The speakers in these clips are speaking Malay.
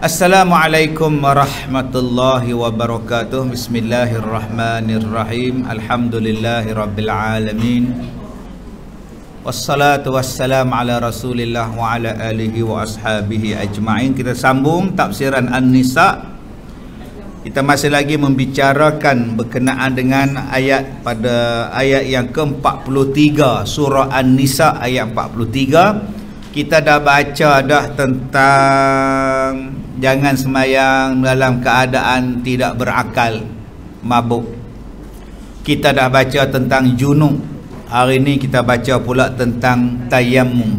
Assalamualaikum warahmatullahi wabarakatuh. Bismillahirrahmanirrahim. Alhamdulillahirabbil alamin. Wassalatu wassalamu ala Rasulillah wa ala alihi wa ashabihi ajma'in. Kita sambung tafsiran An-Nisa. Kita masih lagi membicarakan berkenaan dengan pada ayat yang ke-43 surah An-Nisa ayat 43. Kita dah baca dah tentang jangan semayang dalam keadaan tidak berakal, mabuk. Kita dah baca tentang junub. Hari ini kita baca pula tentang tayammum.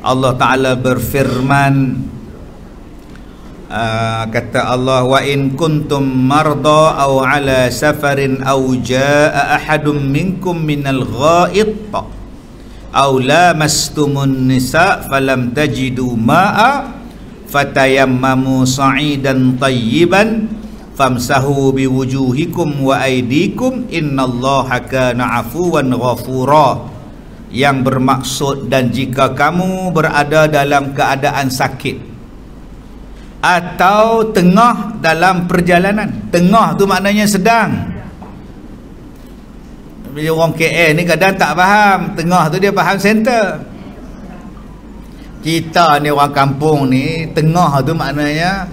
Allah Ta'ala berfirman, kata Allah, wa in kuntum marda aw ala safarin aw jaa ahadum minkum minal ghaid aw lamastumun nisa falam tajidu ma'a fatayammamu sa'idan tayyiban famsahu biwujuhikum wa aydikum innallaha kana afuwan ghafura. Yang bermaksud, dan jika kamu berada dalam keadaan sakit atau tengah dalam perjalanan. Tengah tu maknanya sedang. Bila orang KL ni kadang tak faham tengah tu, dia faham center. Kita ni orang kampung ni, tengah tu maknanya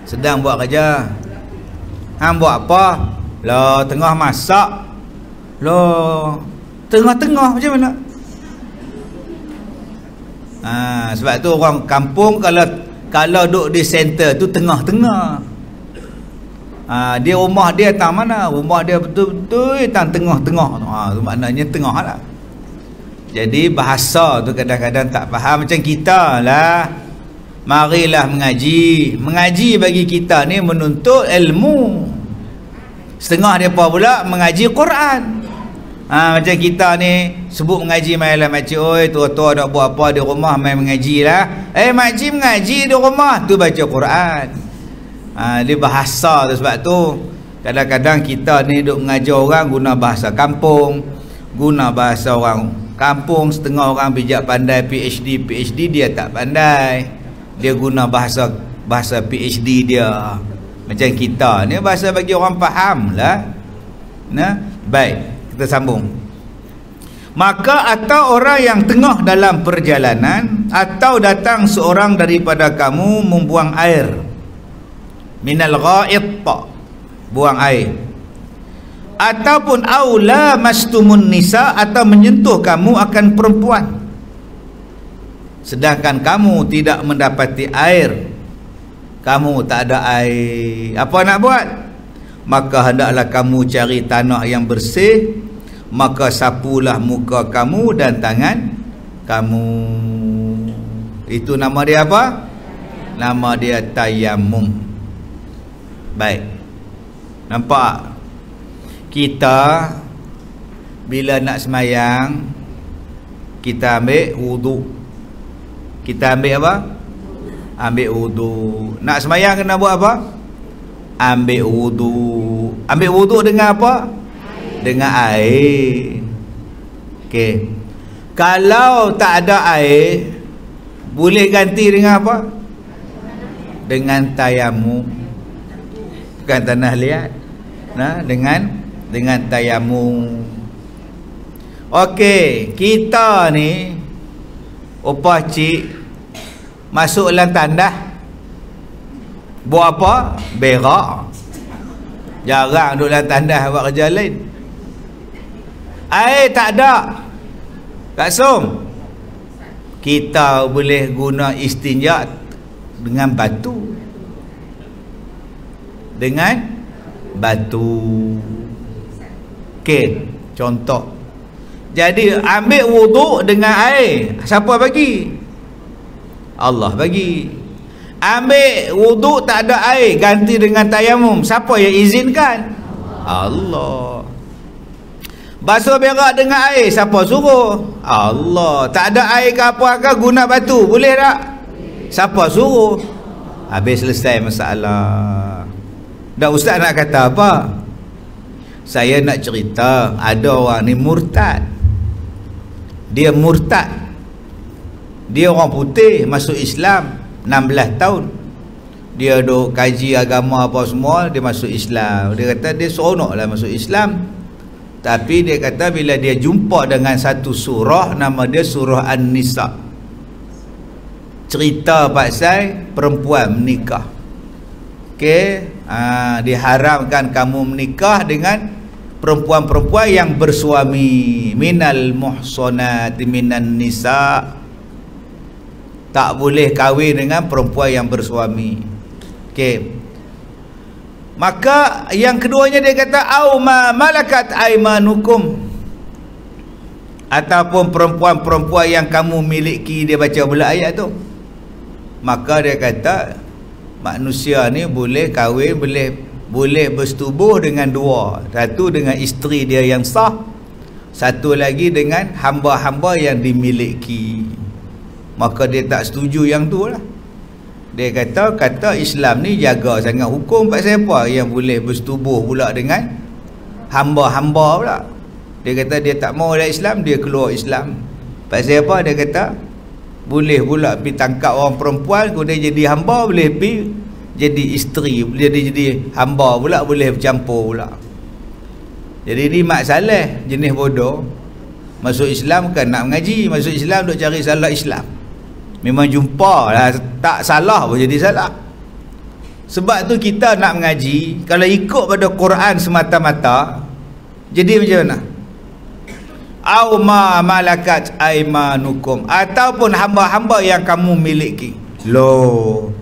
sedang buat kerja. Hang buat apa? Lah tengah masak. Lah tengah-tengah macam mana? Sebab tu orang kampung kalau duduk di center tu tengah-tengah. Dia rumah dia tang mana? Rumah dia betul-betul tang tengah-tengah. Tu maknanya tengah lah. Jadi bahasa tu kadang-kadang tak faham. Macam kita lah, marilah mengaji. Mengaji bagi kita ni menuntut ilmu. Setengah dia pula mengaji Quran. Macam kita ni sebut mengaji mainlah makcik, oi tua-tua nak buat apa di rumah, main mengaji lah. Makcik mengaji di rumah tu baca Quran. Dia bahasa tu. Sebab tu kadang-kadang kita ni duk mengajar orang guna bahasa kampung, guna bahasa orang kampung. Setengah orang bijak pandai PhD dia tak pandai, dia guna bahasa PhD dia. Macam kita ni bahasa bagi orang faham lah. Baik, kita sambung. Maka atau orang yang tengah dalam perjalanan, atau datang seorang daripada kamu membuang air, minal ghaid, buang air, ataupun aula mastumun nisa, atau menyentuh kamu akan perempuan, sedangkan kamu tidak mendapati air, kamu tak ada air, apa nak buat? Maka hendaklah kamu cari tanah yang bersih, maka sapulah muka kamu dan tangan kamu. Itu nama dia apa? Nama dia tayammum. Baik, nampak? Kita bila nak semayang, kita ambil wudu. Kita ambil apa? Ambil wudu. Nak semayang kena buat apa? Ambil wudu. Ambil wudu dengan apa? Dengan air. Okey. Kalau tak ada air, boleh ganti dengan apa? Dengan tayammum. Bukan tanah liat. Dengan tayammum. Okey, kita ni opah cik masuk dalam tandah, buat apa? Berak. Jarang duduk dalam tandah buat kerja lain. Air tak ada, Kak Som, kita boleh guna istinja dengan batu. Dengan batu. Okey, contoh. Jadi ambil wuduk dengan air, siapa bagi? Allah bagi. Ambil wuduk tak ada air, ganti dengan tayammum, siapa yang izinkan? Allah. Basuh berak dengan air, siapa suruh? Allah. Tak ada air ke apa-apa, guna batu, boleh tak? Siapa suruh? Habis selesai masalah. Dah ustaz nak kata apa? Saya nak cerita, ada orang ni murtad. Dia murtad. Dia orang putih, masuk Islam 16 tahun. dia duk kaji agama apa semua, dia masuk Islam. Dia kata dia seronoklah masuk Islam. Tapi dia kata bila dia jumpa dengan satu surah, nama dia surah An-Nisa, cerita pasal perempuan menikah. Okey, diharamkan kamu menikah dengan perempuan-perempuan yang bersuami, minal muhsanati minan nisa, tak boleh kahwin dengan perempuan yang bersuami. Okey, maka yang keduanya dia kata au ma malakat aimanukum, ataupun perempuan-perempuan yang kamu miliki. Dia baca pula ayat tu. Maka dia kata manusia ni boleh kahwin, boleh bersetubuh dengan dua. Satu dengan isteri dia yang sah, satu lagi dengan hamba-hamba yang dimiliki. Maka dia tak setuju yang tu lah. Dia kata Islam ni jaga sangat hukum. Pasal apa yang boleh bersetubuh pula dengan hamba-hamba pula. Dia kata dia tak mau dalam Islam, dia keluar Islam. Pasal apa? Dia kata boleh pula pergi tangkap orang perempuan, kemudian jadi hamba, boleh pergi jadi isteri, jadi hamba pula, boleh bercampur pula. Jadi ni Mak Saleh jenis bodoh. Masuk Islam kan nak mengaji, masuk Islam duk cari salah Islam. Memang jumpa lah, tak salah pun jadi salah. Sebab tu kita nak mengaji, kalau ikut pada Quran semata-mata, jadi macam mana? Au ma malakat aimanukum, ataupun hamba-hamba yang kamu miliki. Loh,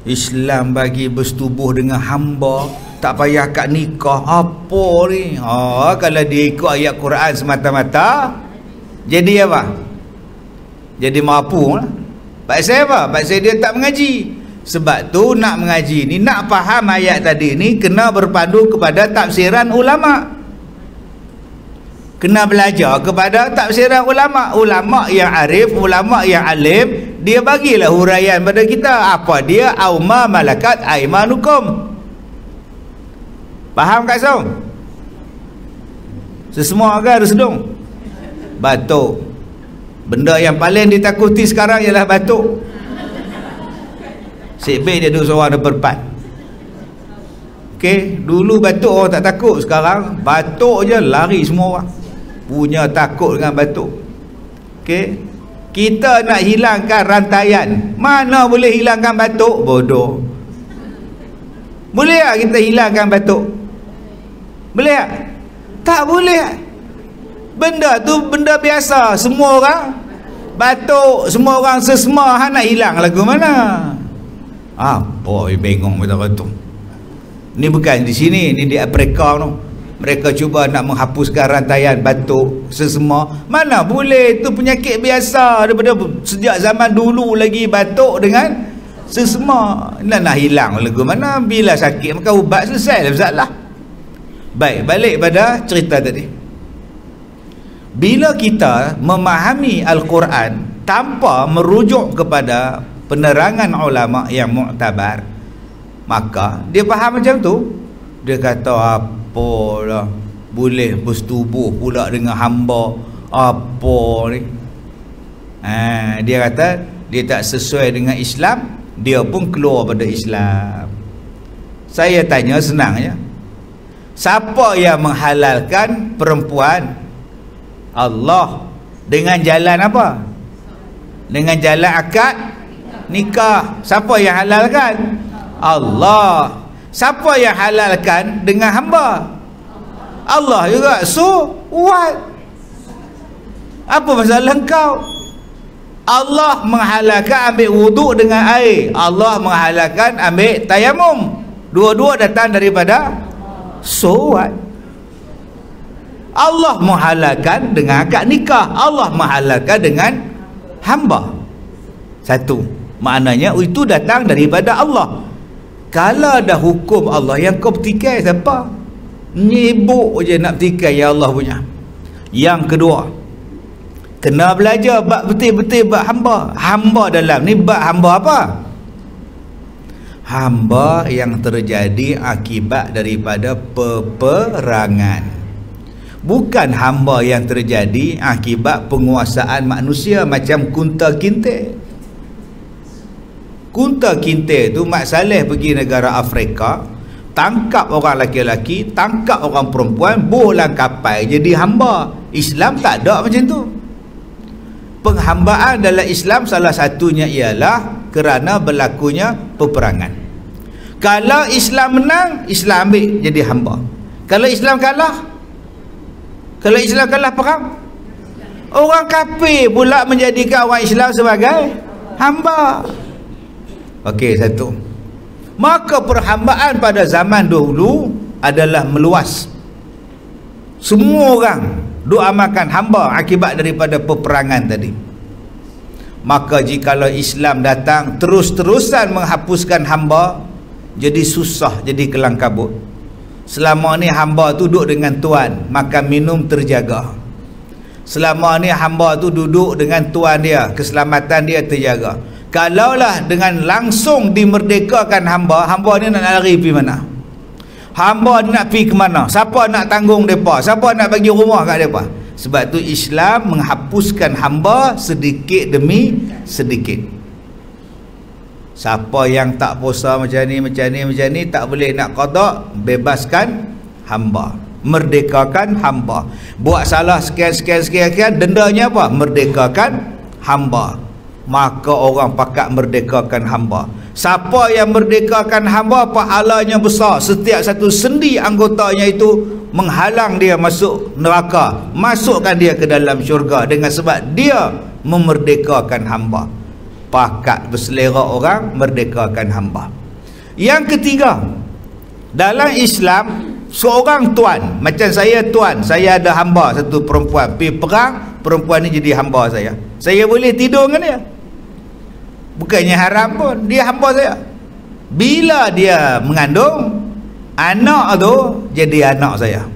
Islam bagi bersetubuh dengan hamba, tak payah akad nikah. Apa ni? Kalau dia ikut ayat Quran semata-mata, jadi apa? Jadi mampu lah. Pasal apa? Pasal dia tak mengaji. Sebab tu nak mengaji ni, nak faham ayat tadi ni, kena berpandu kepada tafsiran ulama'. Kena belajar kepada tafsiran ulama'. Ulama' yang arif, ulama' yang alim, dia bagilah huraian pada kita. Apa dia? Au ma malakat aimanukum. Faham Kak Som? Sesemua kan ada sedung? Batuk. Benda yang paling ditakuti sekarang ialah batuk. Sebab dia duduk seorang depan depan. Okey, dulu batuk orang tak takut, sekarang batuk je lari semua orang. Punya takut dengan batuk. Okey, kita nak hilangkan rantaian, mana boleh hilangkan batuk? Bodoh. Boleh tak kita hilangkan batuk? Boleh tak? Tak boleh. Benda tu benda biasa, semua orang batuk, semua orang sesama. Nak hilang lagu mana? Boy, bengong betul batuk. Ni bukan di sini, ni di Afrika tu. Mereka cuba nak menghapuskan rantaian batuk sesama. Mana boleh, itu penyakit biasa daripada sejak zaman dulu lagi, batuk dengan sesama. Nak hilang lagu mana? Bila sakit maka ubat, selesai masalah. Baik, balik pada cerita tadi. Bila kita memahami Al-Quran tanpa merujuk kepada penerangan ulama' yang mu'tabar, maka dia faham macam tu. Dia kata apalah, boleh bersetubuh pula dengan hamba, apa ni? Dia kata dia tak sesuai dengan Islam, dia pun keluar pada Islam. Saya tanya senang je, siapa yang menghalalkan perempuan? Allah. Dengan jalan apa? Dengan jalan akad nikah. Siapa yang halalkan? Allah. Siapa yang halalkan? Dengan hamba? Allah juga. So what? Apa masalah engkau? Allah menghalalkan ambil wuduk dengan air, Allah menghalalkan ambil tayamum. Dua-dua datang daripada so what? Allah menghalalkan dengan akad nikah, Allah menghalalkan dengan hamba. Satu, maknanya itu datang daripada Allah. Kalau ada hukum Allah yang kau petikai, siapa? Nyibuk je nak petikai ya Allah punya. Yang kedua, kena belajar bab betul-betul bab hamba. Hamba dalam ni bab hamba apa? Hamba yang terjadi akibat daripada peperangan. Bukan hamba yang terjadi akibat penguasaan manusia macam kunta kintik. Kunta Kinte tu Mat Saleh pergi negara Afrika, tangkap orang lelaki-lelaki, tangkap orang perempuan, bohlang kapal jadi hamba. Islam tak ada macam tu. Penghambaan dalam Islam salah satunya ialah kerana berlakunya peperangan. Kalau Islam menang, Islam ambil jadi hamba. Kalau Islam kalah perang, orang kafir pula menjadikan orang Islam sebagai hamba. Okey, satu. Maka perhambaan pada zaman dahulu adalah meluas. Semua orang duk amalkan hamba akibat daripada peperangan tadi. Maka jikalau Islam datang terus-terusan menghapuskan hamba, jadi susah, jadi kelang kabut. Selama ni hamba tu duduk dengan tuan, makan minum terjaga. Selama ni hamba tu duduk dengan tuan dia, keselamatan dia terjaga. Kalaulah dengan langsung dimerdekakan hamba, hamba ni nak lari pergi mana? Hamba ni nak pergi ke mana? Siapa nak tanggung mereka? Siapa nak bagi rumah kat mereka? Sebab tu Islam menghapuskan hamba sedikit demi sedikit. Siapa yang tak puasa macam ni tak boleh nak qada, bebaskan hamba, merdekakan hamba. Buat salah sekian, dendanya apa? Merdekakan hamba. Maka orang pakat merdekakan hamba. Siapa yang merdekakan hamba, pahalanya besar. Setiap satu sendi anggotanya itu menghalang dia masuk neraka, masukkan dia ke dalam syurga dengan sebab dia memerdekakan hamba. Pakat berselera orang merdekakan hamba. Yang ketiga, dalam Islam, seorang tuan, macam saya tuan, saya ada hamba satu perempuan, pergi perang, perempuan ni jadi hamba saya boleh tidur dengan dia. Bukannya haram pun, dia hamba saya. Bila dia mengandung, anak tu jadi anak saya.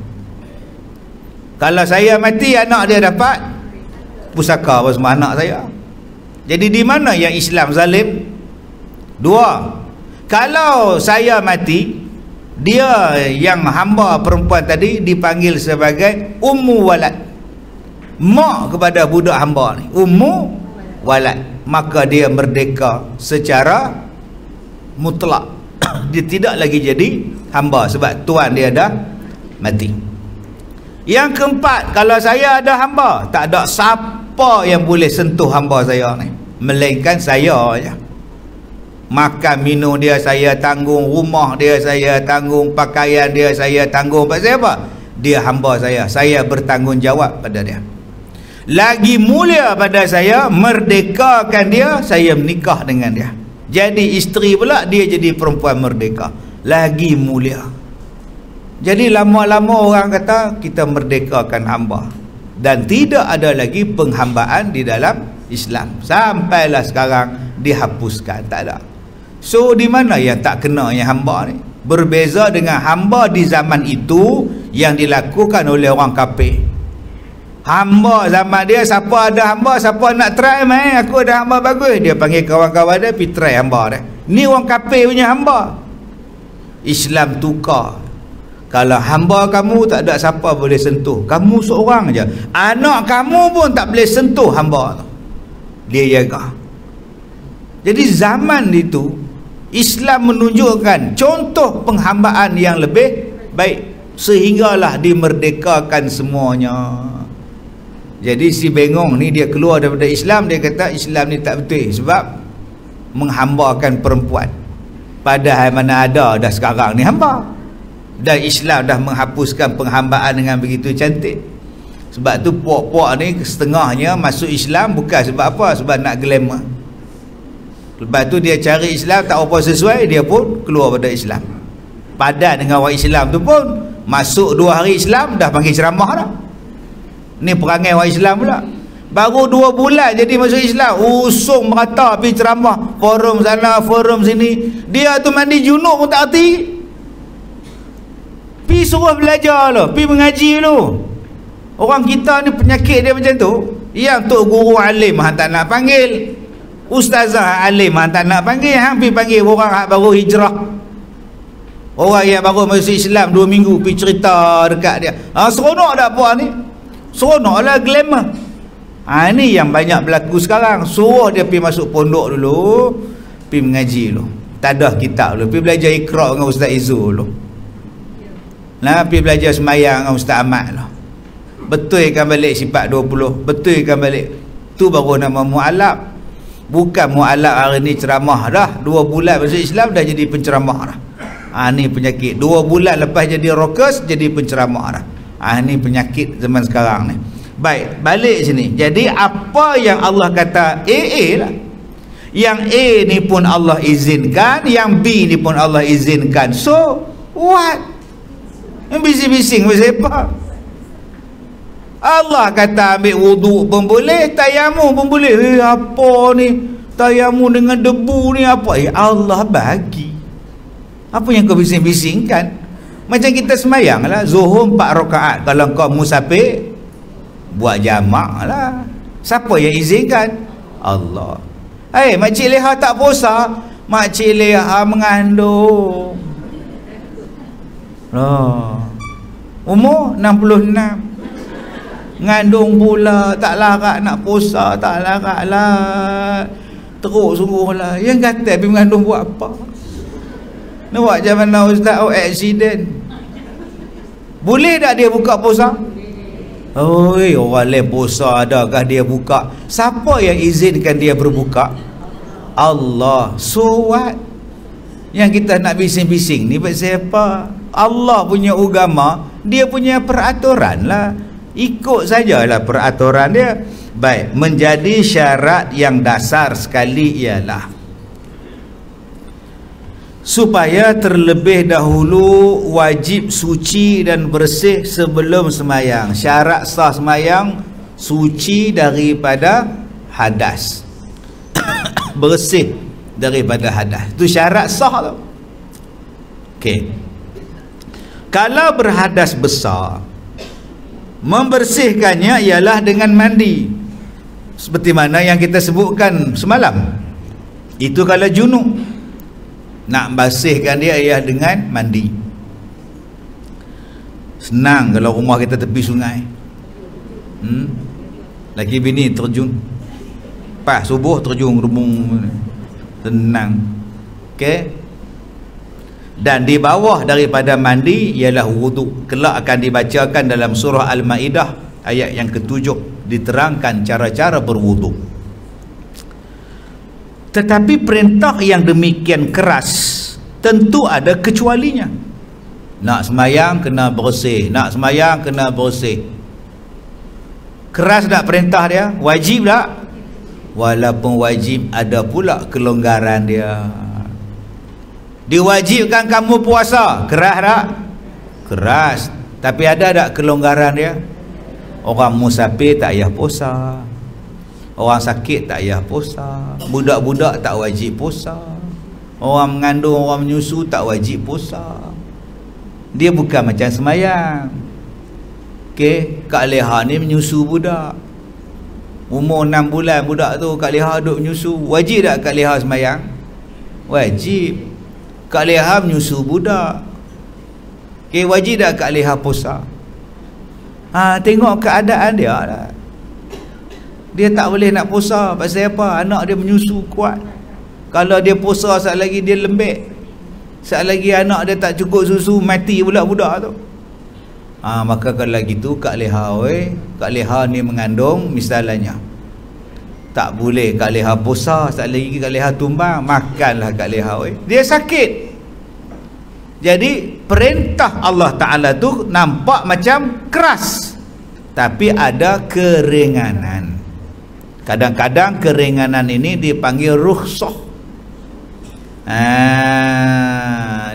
Kalau saya mati, anak dia dapat pusaka apa semua, anak saya. Jadi di mana yang Islam zalim? Dua, kalau saya mati, dia yang hamba perempuan tadi dipanggil sebagai ummu walad, mak kepada budak hamba ni, ummu walad. Maka dia merdeka secara mutlak. Dia tidak lagi jadi hamba sebab tuan dia dah mati. Yang keempat, kalau saya ada hamba, tak ada siapa yang boleh sentuh hamba saya ni, melainkan saya aja. Makan minum dia saya tanggung, rumah dia saya tanggung, pakaian dia saya tanggung. Pasal apa? Dia hamba saya bertanggungjawab pada dia. Lagi mulia pada saya, merdekakan dia, saya menikah dengan dia. Jadi isteri pula, dia jadi perempuan merdeka, lagi mulia. Jadi lama-lama orang kata kita merdekakan hamba, dan tidak ada lagi penghambaan di dalam Islam. Sampailah sekarang dihapuskan, tak ada. So di mana yang tak kena yang hamba ni? Berbeza dengan hamba di zaman itu yang dilakukan oleh orang kafir. Hamba zaman dia, siapa ada hamba, siapa nak try main, aku ada hamba bagus, dia panggil kawan-kawan dia pergi try hamba dia. Ni orang kafir punya hamba. Islam tukar. Kalau hamba kamu tak ada siapa boleh sentuh, kamu seorang aja, anak kamu pun tak boleh sentuh hamba tu, dia jaga. Jadi zaman itu Islam menunjukkan contoh penghambaan yang lebih baik, sehinggalah dimerdekakan semuanya. Jadi si bengong ni dia keluar daripada Islam, dia kata Islam ni tak betul sebab menghambakan perempuan. Padahal mana ada dah sekarang ni hamba. Dan Islam dah menghapuskan penghambaan dengan begitu cantik. Sebab tu puak-puak ni setengahnya masuk Islam bukan sebab apa? Sebab nak glamour. Lepas tu dia cari Islam tak apa sesuai, dia pun keluar pada Islam. Padan dengan orang Islam tu pun masuk 2 hari Islam dah panggil ceramah dah. Ni perangai orang Islam pula. Baru 2 bulan jadi masuk Islam, usung merata pergi ceramah, forum sana, forum sini. Dia tu mandi junub pun tak erti. Pergi suruh belajar lah, pergi mengaji dulu. Orang kita ni penyakit dia macam tu. Yang tok guru alim hang tak nak panggil, ustazah alim hang tak nak panggil, hang pergi panggil orang hak baru hijrah, orang yang baru masuk Islam 2 minggu, pergi cerita dekat dia. Seronok dah puan ni, seronoklah glamour. Ini yang banyak berlaku sekarang. Suruh dia pergi masuk pondok dulu, Pergi mengaji dulu. Tadah kitab dulu. Pergi belajar Iqra' dengan Ustaz Izzul dulu. Nah, pergi belajar semayang dengan Ustaz Ahmad dulu. Betulkan balik sifat 20. Betulkan balik. Tu baru nama mu'alaf. Bukan mu'alaf hari ni ceramah dah. 2 bulan masuk Islam dah jadi penceramah dah. Ni penyakit. 2 bulan lepas jadi rockers, jadi penceramah dah. Ni penyakit zaman sekarang ni. Baik, balik sini. Jadi apa yang Allah kata A lah. Yang A ni pun Allah izinkan, yang B ni pun Allah izinkan. So, what? Yang bising-bising siapa? Allah kata ambil wuduk pun boleh, tayamum pun boleh. Apa ni? Tayamum dengan debu ni apa? Allah bagi. Apa yang kau bising-bisingkan? Macam kita semayang lah, Zuhur 4 rakaat. Kalau kau musafir, buat jamak lah. Siapa yang izinkan? Allah. Makcik Leha tak puasa. Makcik Leha mengandung. Umur 66. Ngandung pula, tak larat nak puasa, tak larat lah. Teruk sungguh lah. Yang kata pergi mengandung buat apa? Nak buat macam mana Ustaz? Accident. Boleh tak dia buka puasa? Orang lain puasa, adakah dia buka? Siapa yang izinkan dia berbuka? Allah. So what? Yang kita nak bising-bising ni pasal apa? Allah punya agama, dia punya peraturan lah. Ikut sajalah peraturan dia. Baik, menjadi syarat yang dasar sekali ialah supaya terlebih dahulu wajib suci dan bersih sebelum semayang. Syarat sah semayang, suci daripada hadas. Bersih daripada hadas. Itu syarat sah tu. Okey. Kalau berhadas besar, membersihkannya ialah dengan mandi, seperti mana yang kita sebutkan semalam. Itu kalau junub. Nak bersihkan dia ialah dengan mandi. Senang kalau rumah kita tepi sungai. Laki bini terjun, pas subuh terjun rumung, tenang. Okey. Dan di bawah daripada mandi ialah wuduk. Kelak akan dibacakan dalam surah Al-Ma'idah ayat yang ke-7, diterangkan cara-cara berwuduk. Tetapi perintah yang demikian keras tentu ada kecualinya. Nak semayang kena bersih, nak semayang kena bersih. Keras tak perintah dia? Wajib tak? Walaupun wajib, ada pula kelonggaran dia. Diwajibkan kamu puasa, keras tak? Keras. Tapi ada tak kelonggaran dia? Orang musafir tak payah puasa, orang sakit tak payah puasa, budak-budak tak wajib puasa, orang mengandung, orang menyusu tak wajib puasa. Dia bukan macam semayang. Okey, Kak Leha ni menyusu budak, umur 6 bulan budak tu, Kak Leha duduk menyusu. Wajib tak Kak Leha semayang? Wajib. Kak Leha menyusu budak. Okay, wajib tak Kak Leha puasa? Tengok keadaan dia lah. Dia tak boleh nak puasa. Pasal apa? Anak dia menyusu kuat. Kalau dia puasa saat lagi dia lembek, saat lagi anak dia tak cukup susu, mati pula budak tu. Maka kalau gitu Kak Leha, Kak Leha ni mengandung misalnya, tak boleh Kak Leha puasa, saat lagi Kak Leha tumbang, makanlah Kak Leha. Dia sakit. Jadi perintah Allah Ta'ala tu nampak macam keras, tapi ada keringanan. Kadang-kadang keringanan ini dipanggil rukhsah.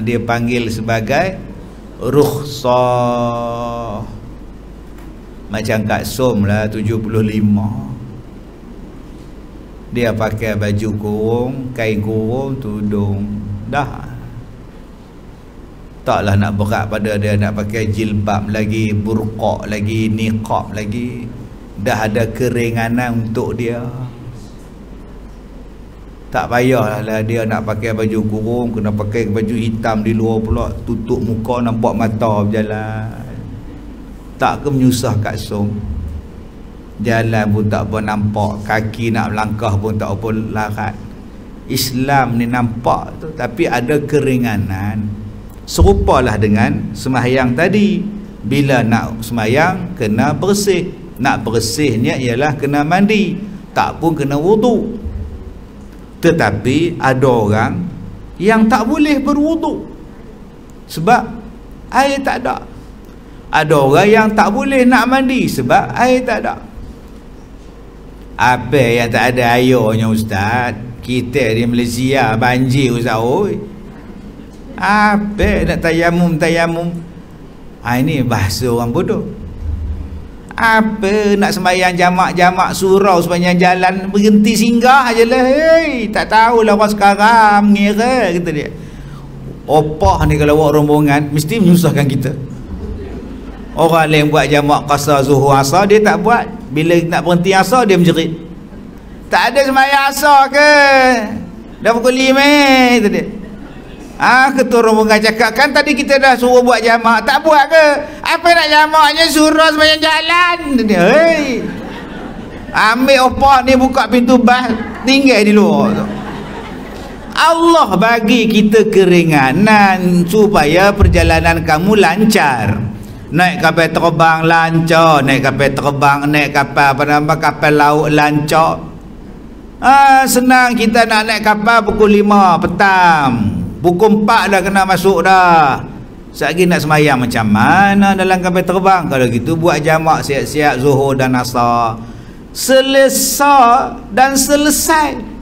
Dia panggil sebagai rukhsah. Macam Kak Som lah 75, dia pakai baju kurung, kain kurung, tudung, dah. Taklah nak berat pada dia nak pakai jilbab lagi, burqa lagi, niqab lagi. Dah ada keringanan untuk dia. Tak payahlah dia nak pakai baju kurung, kena pakai baju hitam di luar pula, tutup muka nampak mata berjalan. Tak ke menyusah Kak Som? Jalan pun tak apa nampak, kaki nak melangkah pun tak apa larat. Islam ni nampak tu, tapi ada keringanan. Serupalah dengan sembahyang tadi. Bila nak sembahyang kena bersih. Nak bersihnya ialah kena mandi, tak pun kena wudu. Tetapi ada orang yang tak boleh berwudu sebab air tak ada. Ada orang yang tak boleh nak mandi sebab air tak ada. Apa yang tak ada airnya ustaz? Kita di Malaysia banjir ustaz. Oi, apa nak tayamum? Ini bahasa orang bodoh. Apa nak sembahyang jamak-jamak surau sepanjang jalan, berhenti singgah je lah. Hei, tak tahulah orang sekarang mengira, kata dia. Opah ni kalau buat rombongan mesti menyusahkan kita. Orang lain buat jamak qasar zuhur asar, dia tak buat. Bila nak berhenti asar dia menjerit. Tak ada sembahyang asar ke? Dah pukul 5 kata dia. Ketua rombongan cakap, kan tadi kita dah suruh buat jamak, tak buat ke? Apa nak jamaknya, suruh sepanjang jalan. Hei, ambil opah ni, buka pintu bas, tinggal di luar tu. Allah bagi kita keringanan supaya perjalanan kamu lancar. Naik kapal terbang lancar, naik kapal terbang, naik kapal kapal laut lancar. Senang. Kita nak naik kapal pukul 5 petang, pukul 4 dah kena masuk dah. Sekali nak sembahyang macam mana dalam kapal terbang? Kalau gitu buat jamak siap-siap zuhur dan asar. Selesa dan selesai.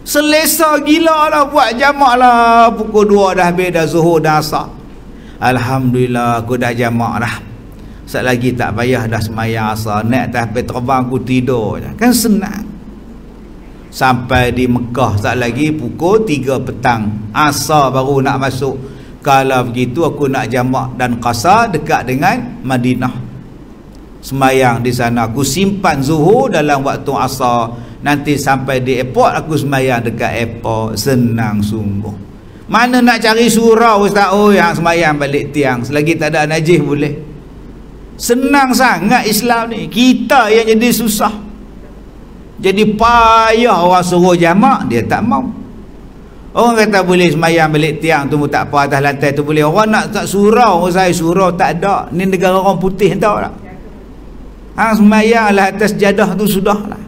Selesa gila lah, buat jamak lah. Pukul 2 dah habis dah zuhur dan asar. Alhamdulillah aku dah jamak dah. Sekali lagi tak payah dah sembahyang asar. Naik atas kapal terbang aku tidur je. Kan senang. Sampai di Mekah tak lagi pukul 3 petang, asar baru nak masuk. Kalau begitu aku nak jamak dan qasar dekat dengan Madinah. Sembayang di sana, aku simpan zuhur dalam waktu asar. Nanti sampai di airport aku sembayang dekat airport. Senang sungguh. Mana nak cari surau ustaz? Oh, yang sembayang balik tiang, selagi tak ada najis boleh. Senang sangat Islam ni. Kita yang jadi susah. Jadi payah orang suruh jamak, dia tak mau. Orang kata boleh sembahyang balik tiang tu tak apa, atas lantai tu boleh. Orang nak tak surau, saya surau tak ada. Ni negara orang putih tahu tak? Sembahyang lah atas jadah tu sudah lah.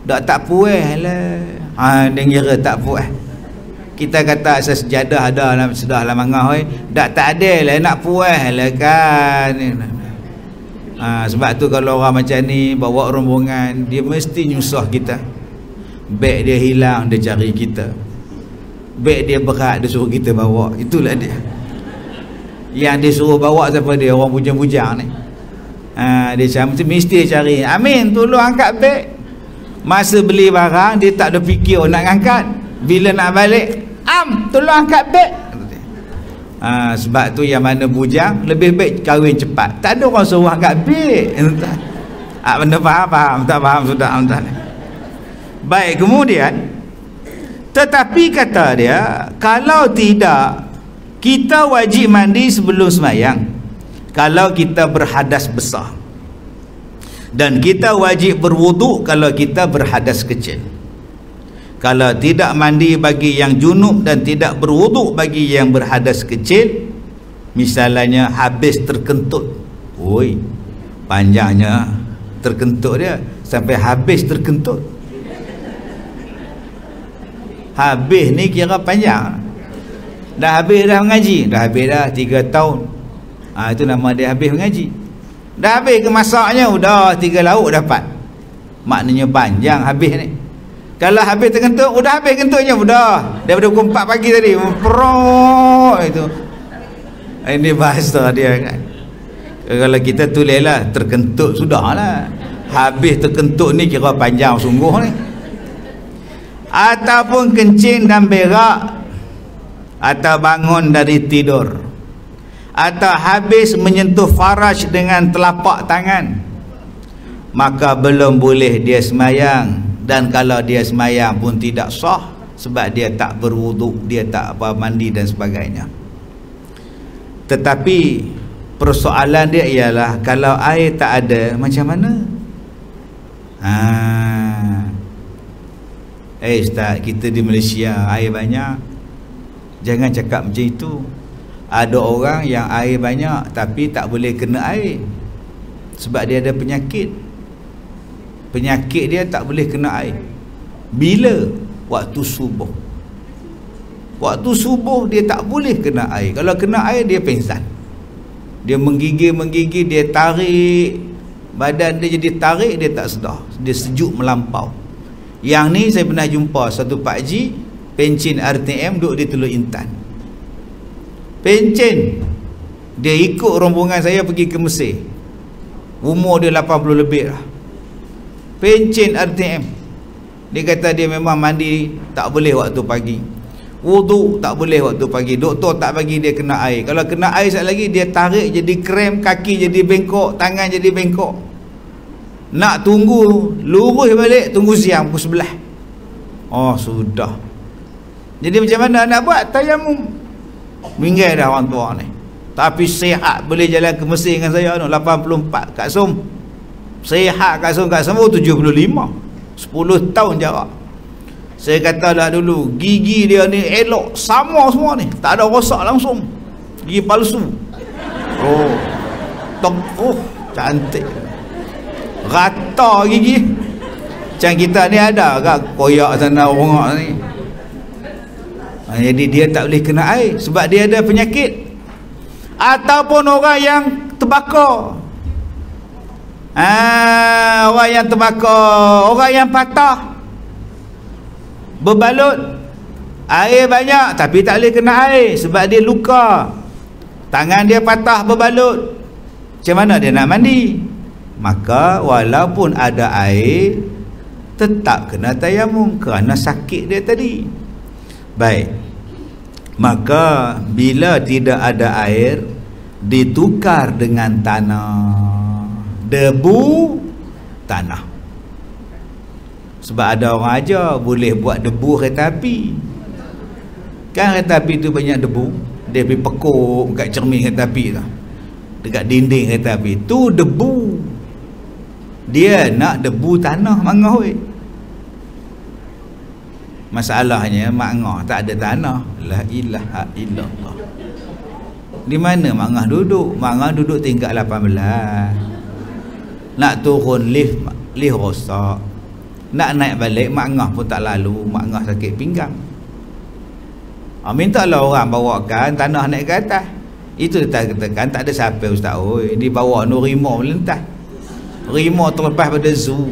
Tak puas lah. Dia kira tak puas. Kita kata asas sejadah ada lah, sudah lah mangah. Tak ada lah, nak puas lah kan. Sebab tu kalau orang macam ni bawa rombongan, dia mesti nyusah kita. Beg dia hilang, dia cari kita. Beg dia berat, dia suruh kita bawa. Itulah dia. Yang dia suruh bawa siapa dia? Orang bujang-bujang ni. Dia mesti cari, Amin tolong angkat beg. Masa beli barang dia tak ada fikir nak angkat. Bila nak balik, tolong angkat beg. Sebab tu yang mana bujang lebih baik kahwin cepat. Tak ada orang suruh angkat beg. Benda faham? Tak faham sudah. Baik, kemudian tetapi kata dia, kalau tidak, kita wajib mandi sebelum sembahyang kalau kita berhadas besar, dan kita wajib berwuduk kalau kita berhadas kecil. Kalau tidak mandi bagi yang junub dan tidak berwuduk bagi yang berhadas kecil, misalnya habis terkentut, panjangnya terkentut dia sampai habis terkentut. Habis ni kira panjang. Dah habis dah mengaji, dah habis dah 3 tahun. Itu nama dia habis mengaji. Dah habis ke masaknya, udah 3 lauk dapat. Maknanya panjang habis ni. Kalau habis terkentut, udah habis kentutnya, udah daripada pukul 4 pagi tadi itu. Ini bahasa dia kan. Kalau kita tulislah terkentut, sudahlah. Habis terkentut ni kira panjang sungguh ni. Ataupun kencing dan berak, atau bangun dari tidur, atau habis menyentuh faraj dengan telapak tangan, maka belum boleh dia sembahyang. Dan kalau dia sembahyang pun tidak sah, sebab dia tak berwuduk, dia tak mandi dan sebagainya. Tetapi persoalan dia ialah, kalau air tak ada macam mana? Ustaz, kita di Malaysia air banyak. Jangan cakap macam itu. Ada orang yang air banyak tapi tak boleh kena air sebab dia ada penyakit. Penyakit dia tak boleh kena air. Bila? Waktu subuh. Waktu subuh dia tak boleh kena air. Kalau kena air dia pingsan. Dia menggigil, dia tarik, badan dia jadi tarik, dia tak sedar, dia sejuk melampau. Yang ni saya pernah jumpa satu pakcik pencen RTM duduk di Teluk Intan. Pencen, dia ikut rombongan saya pergi ke Mesir. Umur dia 80 lebih lah. Pencen RTM. Dia kata dia memang mandi tak boleh waktu pagi, wuduk tak boleh waktu pagi. Doktor tak bagi dia kena air. Kalau kena air sekali lagi dia tarik jadi krem, kaki jadi bengkok, tangan jadi bengkok. Nak tunggu lurus balik, tunggu siang pukul 11. Oh sudah. Jadi macam mana nak buat? Tayamum. Minggai dah orang tua ni, tapi sihat, boleh jalan ke Mesir dengan saya 84 Kak Som. Sihat Kak Som, Kak Som 75, 10 tahun jarak. Saya kata dah dulu, gigi dia ni elok, sama semua ni, tak ada rosak langsung. Gigi palsu. Cantik, rata gigi. Macam kita ni ada agak koyak sana rongak ni. Jadi dia tak boleh kena air sebab dia ada penyakit. Ataupun orang yang terbakar, orang yang terbakar, orang yang patah, berbalut, air banyak tapi tak boleh kena air sebab dia luka, tangan dia patah berbalut. Macam mana dia nak mandi? Maka walaupun ada air tetap kena tayamum kerana sakit dia tadi. Baik, maka bila tidak ada air ditukar dengan tanah, debu tanah. Sebab ada orang aja boleh buat debu kereta api. Kan kereta api tu banyak debu, dia pergi pekuk kat cermin kereta api tu, dekat dinding kereta api tu debu. Dia nak debu tanah mangah weh. Masalahnya Mak Ngah tak ada tanah. La ilaha illallah. Di mana Mak Ngah duduk? Mak Ngah duduk tingkat 18. Nak turun lift rosak. Nak naik balik Mak Ngah pun tak lalu. Mak Ngah sakit pinggang. Mintalah orang bawakan tanah naik ke atas. Itu dia katakan tak ada siapa ustaz. Oi, dibawa rimau melintas. Rimau terlepas pada zoo.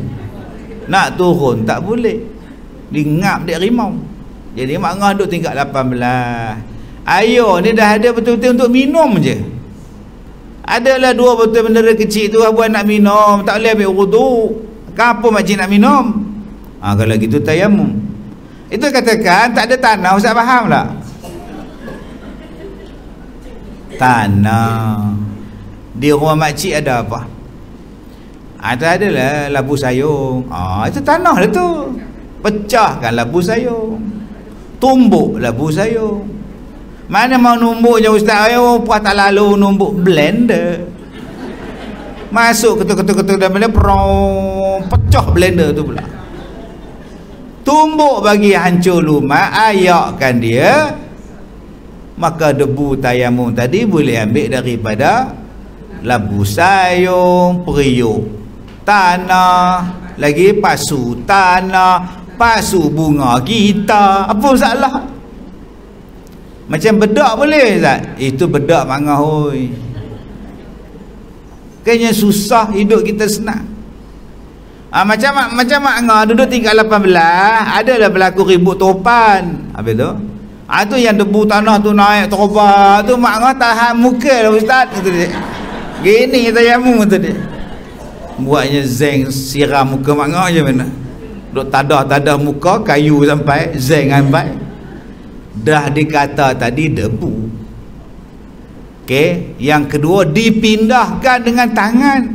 Nak turun tak boleh. Ngap dia rimau. Jadi Mak Ngah duduk tingkat 18. Air ni dah ada betul-betul untuk minum je. Adalah 2 botol bendera kecil tu buat nak minum, tak boleh ambil wuduk. Kenapa makcik nak minum? Kalau gitu tayamum. Itu katakan tak ada tanah, ustaz faham tak? Tanah di rumah makcik ada apa? Itu adalah labu sayur. Itu tanah lah tu. Pecahkan labu sayur, tumbuk labu sayur. Mana mau numbuk je ustaz? Puas tak lalu numbuk blender. Masuk ketuk-ketuk dalam blender, pecah blender tu pula. Tumbuk bagi hancur lumat, ayakkan dia. Maka debu tayamum tadi boleh ambil daripada labu sayur, periuk tanah, lagi pasu tanah, pasu bunga kita. Apa masalah? Macam bedak boleh Ustaz? Itu bedak Mak Ngah oi. Kayaknya susah hidup kita senang. Macam Mak Ngah duduk tingkat 18, adalah berlaku ribut topan. Habis tu tu yang debu tanah tu naik terobat tu, Mak Ngah tahan muka lah ustaz, kata dia. Gini tayamum kata dia. Buatnya zeng siram muka Mak Ngah je mana. Duk tadah muka kayu sampai zeng sampai. Dah dikata tadi debu. Okey, yang kedua dipindahkan dengan tangan.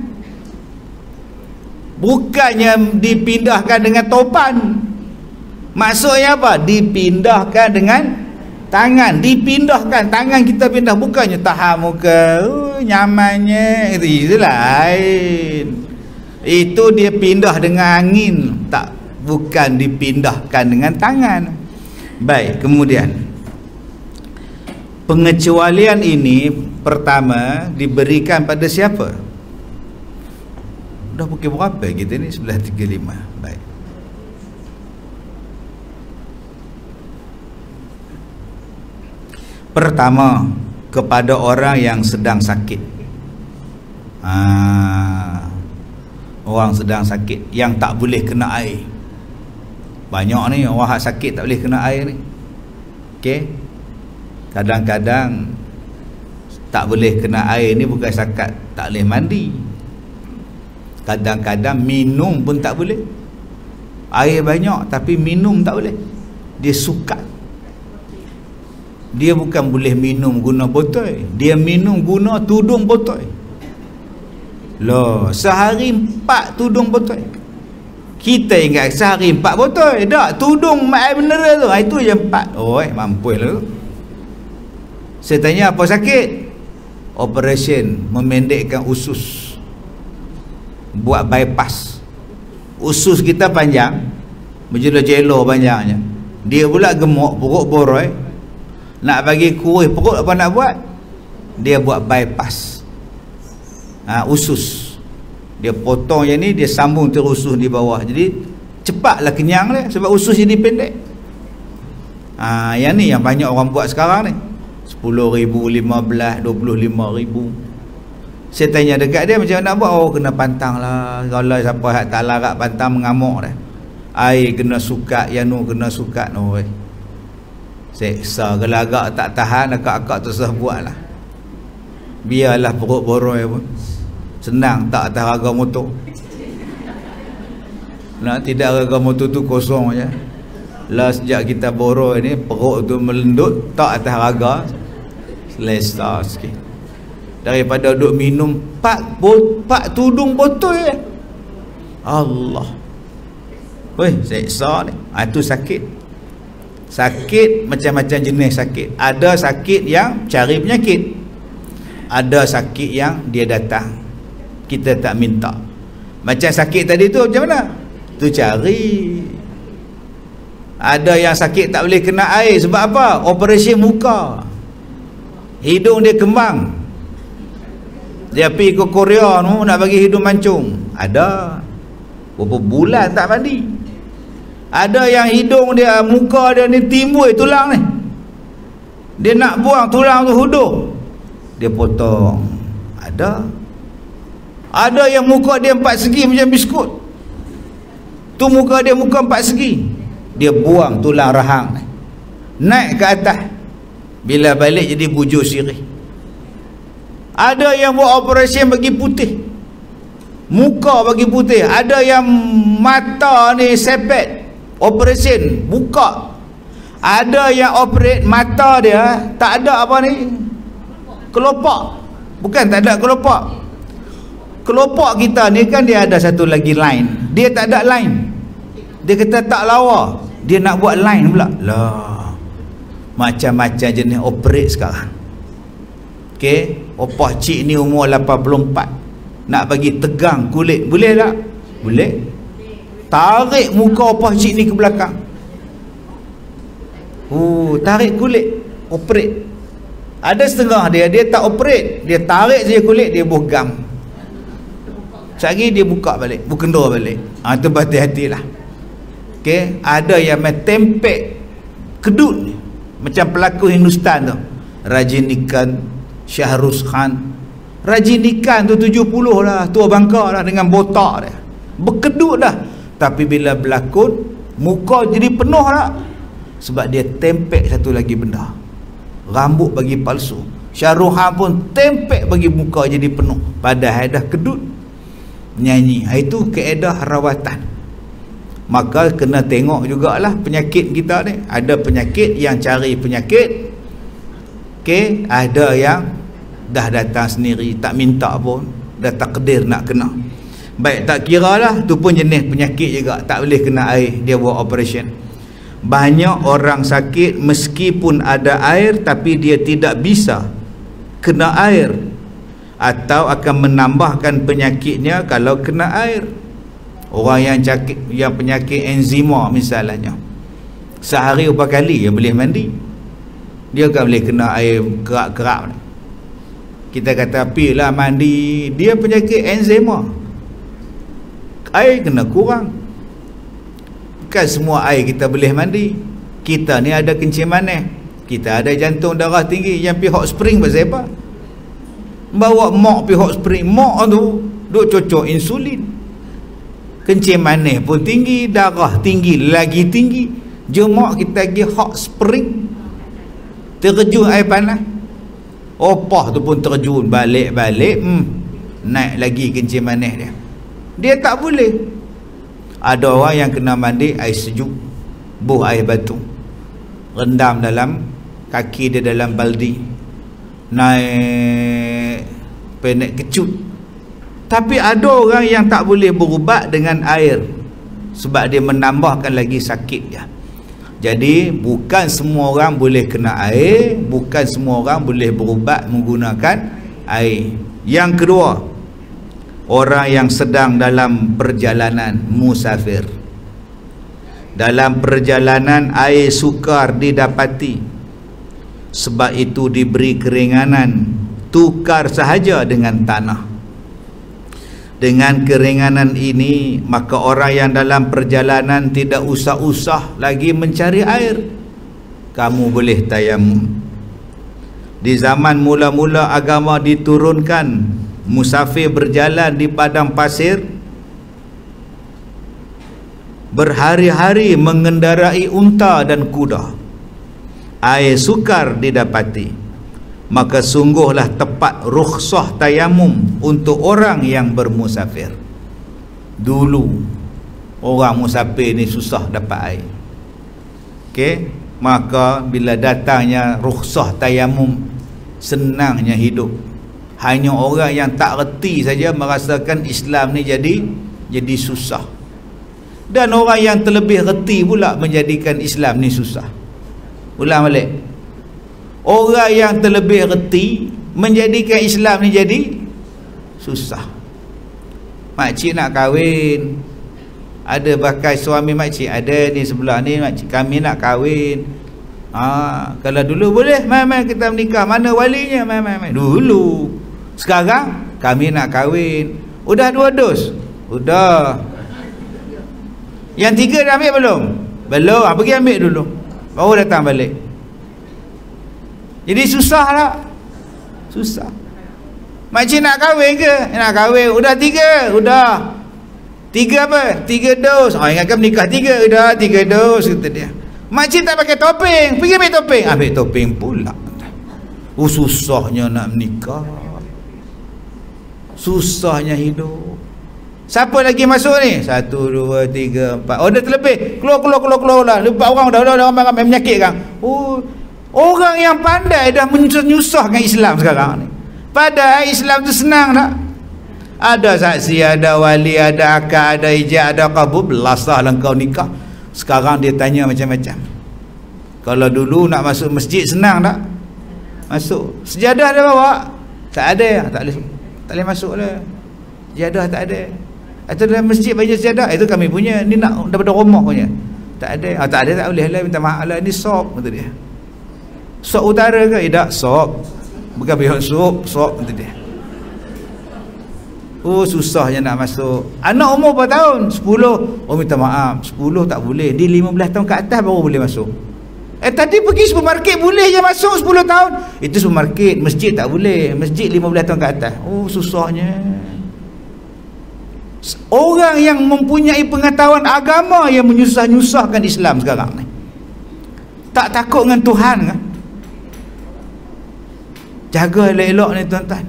Bukannya dipindahkan dengan topan. Maksudnya apa? Dipindahkan dengan tangan. Dipindahkan tangan, kita pindah, bukannya tahan muka nyamannya itu lain. Itu dia pindah dengan angin, tak bukan dipindahkan dengan tangan. Baik, kemudian pengecualian ini pertama diberikan pada siapa? Dah pukul berapa kita ni? 11.35. Baik. Pertama, kepada orang yang sedang sakit. Orang sedang sakit yang tak boleh kena air. Banyak ni orang sakit tak boleh kena air ni. Okey. Kadang-kadang tak boleh kena air ni bukan setakat tak boleh mandi. Kadang-kadang minum pun tak boleh. Air banyak tapi minum tak boleh. Dia sukat. Dia bukan boleh minum guna botol, dia minum guna tudung botol. Loh, sehari 4 tudung botol. Kita ingat sehari 4 botol. Tak, tudung air mineral tu, itu je 4. Oh, mampus lah tu. Saya tanya apa sakit? Operation memendekkan usus, buat bypass. Usus kita panjang, berjelo-jelo panjangnya. Dia pula gemuk, perut boroi. Nak bagi kuih perut apa nak buat? Dia buat bypass. Usus. Dia potong yang ni, dia sambung terus usus di bawah. Jadi cepatlah kenyang dia sebab usus jadi pendek. Yang ni yang banyak orang buat sekarang ni. 10,000, 15, 25,000. Saya tanya dekat dia macam nak buat. Oh, kena pantang lah. Kalau siapa tak larat pantang mengamuk dah. Air kena sukat, yang nu kena sukat. Oh, seksa. Kalau agak tak tahan, akak-akak terserah buat lah. Biarlah perut boroi pun. Senang tak atas harga motor. Nak tidak harga motor tu kosong je. Lah sejak kita boroi ni, perut tu melendut, tak atas harga, selesa sikit. Daripada duk minum 4 tudung botol je. Allah. Weh, seksa ni. Itu sakit. Sakit macam-macam jenis sakit. Ada sakit yang cari penyakit, ada sakit yang dia datang, kita tak minta. Macam sakit tadi tu macam mana? Tu cari. Ada yang sakit tak boleh kena air. Sebab apa? Operasi muka, hidung dia kembang. Dia pergi ke Korea tu nak bagi hidung mancung. Ada berapa bulan tak mandi. Ada yang hidung dia, muka dia ni timbul tulang ni, dia nak buang tulang tu hudung, dia potong. Ada yang muka dia 4 segi macam biskut tu, muka dia muka 4 segi, dia buang tulang rahang ni, naik ke atas, bila balik jadi bujur sirih. Ada yang buat operasi bagi putih, muka bagi putih. Ada yang mata ni sepet, operasi buka. Ada yang operate mata dia tak ada apa ni, kelopak. Bukan tak ada kelopak. Kelopak kita ni kan dia ada satu lagi line, dia tak ada line. Dia kata tak lawa, dia nak buat line pula. Lah, macam-macam jenis operate sekarang. Okey, opah cik ni umur 84, nak bagi tegang kulit, boleh tak? Boleh. Tarik muka opah cik ni ke belakang, tarik kulit, operate. Ada setengah dia tak operate, dia tarik saja kulit, dia bogam, sekali dia buka balik, berkendur balik. Itu berhati-hatilah. Okay? Ada yang tempek kedut ni, macam pelakon Hindustan tu, Rajinikan, Shahrukh Khan. Rajinikan tu 70 lah, tua bangka lah, dengan botak dia, berkedut dah. Tapi bila berlakon, muka jadi penuh tak? Sebab dia tempek satu lagi benda, rambut bagi palsu. Shahrukh Khan pun tempek bagi muka jadi penuh, padahal dah kedut nyanyi. Itu kaedah rawatan. Maka kena tengok jugalah penyakit kita ni. Ada penyakit yang cari penyakit, okay? Ada yang dah datang sendiri, tak minta pun, dah takdir nak kena. Baik, tak kira lah, tu pun jenis penyakit juga, tak boleh kena air, dia buat operation. Banyak orang sakit meskipun ada air, tapi dia tidak bisa kena air, atau akan menambahkan penyakitnya kalau kena air. Orang yang penyakit enzima misalnya, sehari berapa kali dia boleh mandi, dia kan boleh kena air kerak-kerak. Kita kata pilah mandi, dia penyakit enzima, air kena kurang. Bukan semua air kita boleh mandi. Kita ni ada kencing manis, kita ada jantung darah tinggi, yang pergi hot spring pasal apa? Bawa mak pergi hot spring, mak tu duk cocok insulin, kencing manis pun tinggi, darah tinggi lagi tinggi. Jom kita pergi hot spring, terjun air panas, opah tu pun terjun balik-balik, naik lagi kencing manis dia tak boleh. Ada orang yang kena mandi air sejuk, buh air batu, rendam dalam kaki dia dalam baldi, naik naik kecut. Tapi ada orang yang tak boleh berubat dengan air sebab dia menambahkan lagi sakit dia. Jadi bukan semua orang boleh kena air, bukan semua orang boleh berubat menggunakan air. Yang kedua, orang yang sedang dalam perjalanan musafir. Dalam perjalanan air sukar didapati, sebab itu diberi keringanan, tukar sahaja dengan tanah. Dengan keringanan ini, maka orang yang dalam perjalanan tidak usah-usah lagi mencari air. Kamu boleh tayamum. Di zaman mula-mula agama diturunkan, musafir berjalan di padang pasir, berhari-hari mengendarai unta dan kuda, air sukar didapati, maka sungguhlah tepat rukhsah tayamum untuk orang yang bermusafir. Dulu orang musafir ni susah dapat air, okey, maka bila datangnya rukhsah tayamum, senangnya hidup. Hanya orang yang tak reti saja merasakan Islam ni jadi susah, dan orang yang terlebih reti pula menjadikan Islam ni susah. Ulang balik, orang yang terlebih reti menjadikan Islam ni jadi susah. Makcik nak kahwin, ada bakal suami makcik, ada ni sebelah ni, makcik kami nak kahwin. Kalau dulu boleh, mai kita menikah, mana walinya, mai dulu. Sekarang kami nak kahwin, udah 2 dos, udah. Yang 3 dah ambil belum? Belum, pergi ambil dulu, baru datang balik. Jadi susah tak? Susah. Makcik nak kahwin ke? Nak kahwin, udah 3, udah 3 apa? 3 dos. Ingatkan menikah 3, udah 3 dos, kata dia. Makcik tak pakai topeng, pergi ambil topeng. Ambil topeng pula. Susahnya nak menikah, susahnya hidup. Siapa lagi masuk ni? 1, 2, 3, 4. Oh, dah terlebih. Keluar lah. 4 orang dah ramai menyakit kan. Oh, orang yang pandai dah menyusahkan Islam sekarang ni. Padahal Islam tu senang tak? Ada saksi, ada wali, ada akad, ada ijab, ada qabul, belasah lah kau nikah. Sekarang dia tanya macam-macam. Kalau dulu nak masuk masjid senang tak? Masuk. Sejadah dia bawa? Tak ada. Tak boleh masuk lah. Sejadah tak ada. Atau dalam masjid baju sejadah, itu kami punya, ni nak daripada rumah punya. Tak ada. Tak ada, tak boleh lah, minta maaf lah, ni sop, kata dia. Sop utara ke? Tak, sop. Bukan bihon sop, kata dia. Oh, susahnya nak masuk. Anak umur berapa tahun? 10. Oh, minta maaf, 10 tak boleh. Dia 15 tahun ke atas baru boleh masuk. Tadi pergi supermarket boleh je masuk 10 tahun. Itu supermarket, masjid tak boleh. Masjid 15 tahun ke atas. Oh, susahnya. Orang yang mempunyai pengetahuan agama yang menyusah-nyusahkan Islam sekarang ni. Tak takut dengan Tuhan kan? Jaga elok-elok ni tuan-tuan.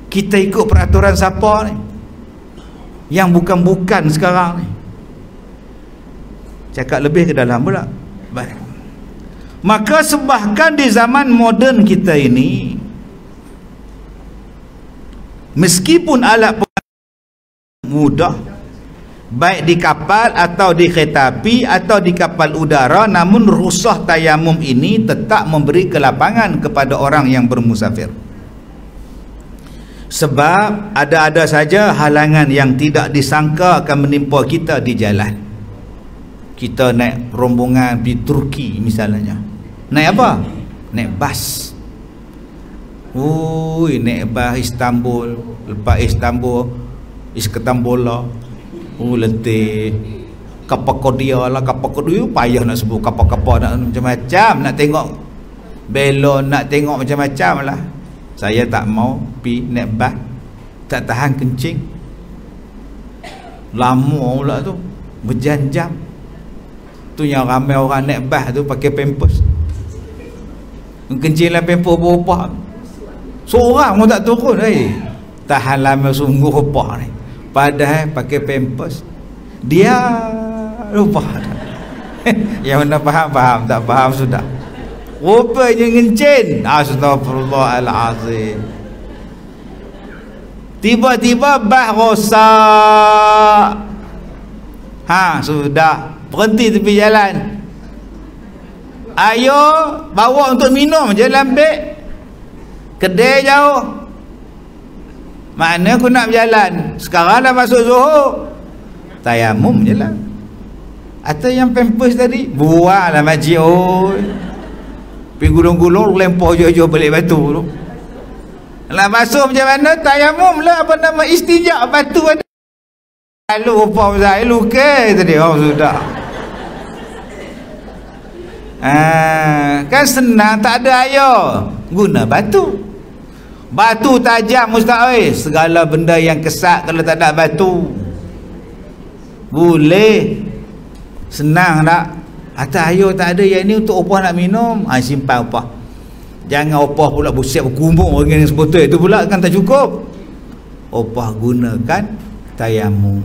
Kita ikut peraturan siapa ni? Yang bukan-bukan sekarang ni. Cakap lebih ke dalam pula. Baik. Maka sebahkan di zaman moden kita ini, meskipun alat mudah, baik di kapal atau di kereta api atau di kapal udara, namun rukhsah tayamum ini tetap memberi kelapangan kepada orang yang bermusafir. Sebab ada-ada saja halangan yang tidak disangka akan menimpa kita di jalan. Kita naik rombongan pergi Turki misalnya. Naik apa? Naik bas. Naik bas Istanbul. Lepas Istanbul, Isketambola. Letih. Kapakodia lah, Kapakodia payah nak sebut kapal-kapal nak macam-macam, nak tengok belon, nak tengok macam-macam lah. Saya tak mau pi naik bas, tak tahan kencing. Lama pula tu, berjam-jam. Tu yang ramai orang naik bas tu pakai pampers. Kencing lah pampers berubah. Seorang pun tak turun. Tahan lama sungguh rupa ni. Padahal pakai pampers. Dia lupa. Yang mana faham, tak faham sudah. Rupanya ngencin. Astagfirullahalazim. Tiba-tiba bah rosak. Sudah berhenti tepi jalan. Ayo bawa untuk minum, jalan ambil. Kedai jauh. Mana aku nak berjalan? Sekarang dah masuk Zuhur. Tayamum je lah. Atau yang pampers tadi buanglah makcik. Pergi gulung-gulung lempar jauh-jauh balik batu tu. Nak basuh macam mana? Tayamum lah. Apa nama? Istinja batu ada. Lalu apa saya luka tadi. Sudah. Kan senang, tak ada air. Guna batu. Batu tajam Ustaz. Segala benda yang kesat kalau tak ada batu. Boleh. Senang tak? Atas air tak ada, yang ni untuk opah nak minum. Simpan opah. Jangan opah pula bersiap berkumur dengan sebotol itu pula kan tak cukup. Opah gunakan tayamum.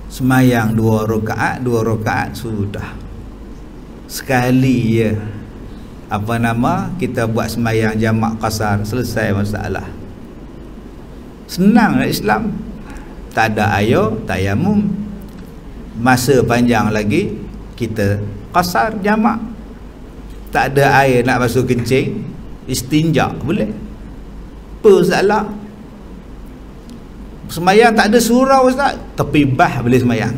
Semayang 2 rakaat sudah. Sekali je kita buat semayang jamak qasar, selesai masalah. Senang lah Islam. Tak ada air, tayamum. Masa panjang lagi kita qasar jamak. Tak ada air nak basuh kencing, istinja boleh. Apa masalah? Semayang tak ada surau Ustaz, tepi bah boleh semayang,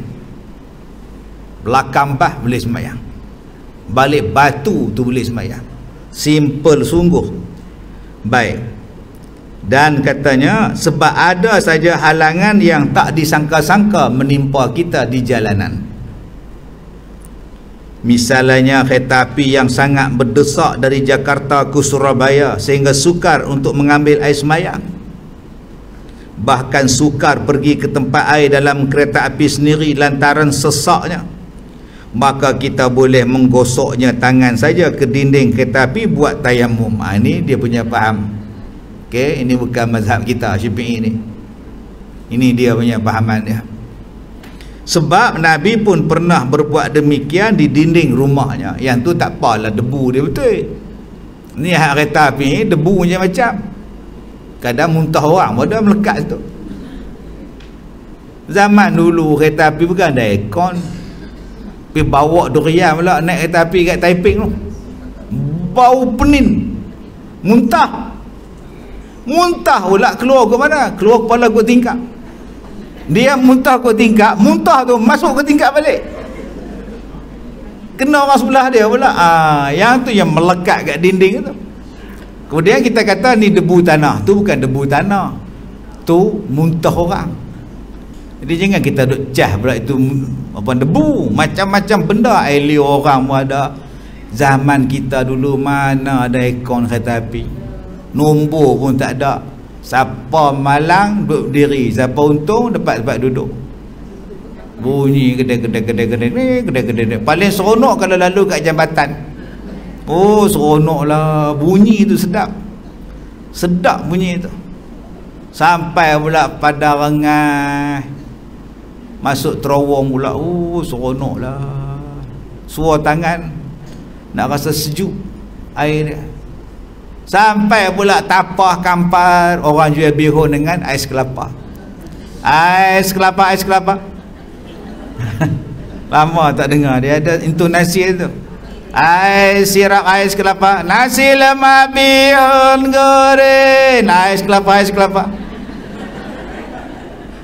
belakang bah boleh semayang, balik batu tu boleh semayang. Simple sungguh. Baik. Dan katanya sebab ada saja halangan yang tak disangka-sangka menimpa kita di jalanan. Misalnya kereta api yang sangat berdesak dari Jakarta ke Surabaya sehingga sukar untuk mengambil air semayang. Bahkan sukar pergi ke tempat air dalam kereta api sendiri lantaran sesaknya. Maka kita boleh menggosoknya tangan saja ke dinding kereta api buat tayamum. Ini dia punya faham. Okey, ini bukan mazhab kita Syafi'i ni. Ini dia punya fahaman dia. Sebab Nabi pun pernah berbuat demikian di dinding rumahnya. Yang tu tak apalah, debu dia betul. Ni hak kereta api ni debu macam-macam. Kadang muntah orang pun dah melekat situ. Zaman dulu kereta api bukan ada aircon. Pergi bawa durian pula naik kereta api kat Taiping tu. Bau penin. Muntah pula keluar ke mana? Keluar kepala kot tingkap. Dia muntah kot tingkap, muntah tu masuk ke tingkap balik. Kena orang sebelah dia pula. Yang tu yang melekat kat dinding tu. Kemudian kita kata ni debu tanah. Tu bukan debu tanah. Tu muntah orang. Jadi jangan kita duk cah pula itu apa debu. Macam-macam benda. Air liur orang pun ada. Zaman kita dulu mana ada aircon kereta api. Nombor pun tak ada. Siapa malang duduk diri, siapa untung dapat tempat duduk. Bunyi kedai. Paling seronok kalau lalu kat jambatan. Seronok lah. Bunyi tu sedap. Sedap bunyi tu. Sampai pula pada rengai, masuk terowong pula. Seronok lah. Suar tangan, nak rasa sejuk air dia. Sampai pula tapah kampar orang jual bihun dengan ais kelapa. Ais kelapa. Lama tak dengar. Dia ada intonasi tu. Ais sirap ais kelapa, nasi lemak bihun goreng, ais kelapa.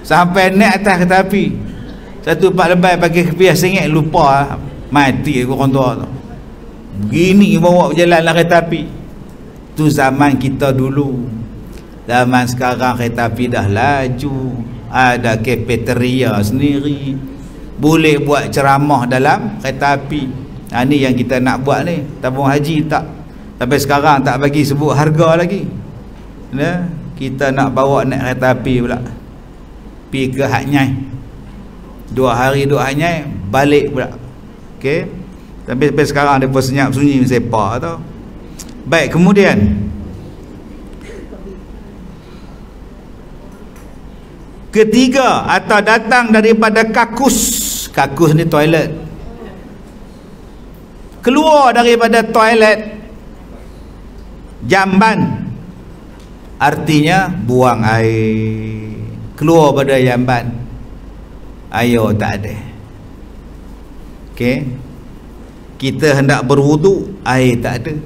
Sampai naik atas kereta api. Satu pak lebay pakai kepiah sengit, lupa mati aku orang tua tu. Begini bawa berjalan lah kereta api. Tu zaman kita dulu. Zaman sekarang kereta api dah laju, ada kafeteria sendiri, boleh buat ceramah dalam kereta api. Ni yang kita nak buat ni. Tabung haji tak, sampai sekarang tak bagi sebut harga lagi. Kita nak bawa naik kereta api pula, pergi ke Hak Nyai, 2 hari 2 Hak balik pula. Okey, sampai sekarang dia pun senyap sunyi sepak tau. Baik, kemudian ketiga, atau datang daripada kakus. Kakus ni toilet. Keluar daripada toilet jamban, artinya buang air. Keluar pada jamban, air tak ada. Okey, kita hendak berwuduk, air tak ada.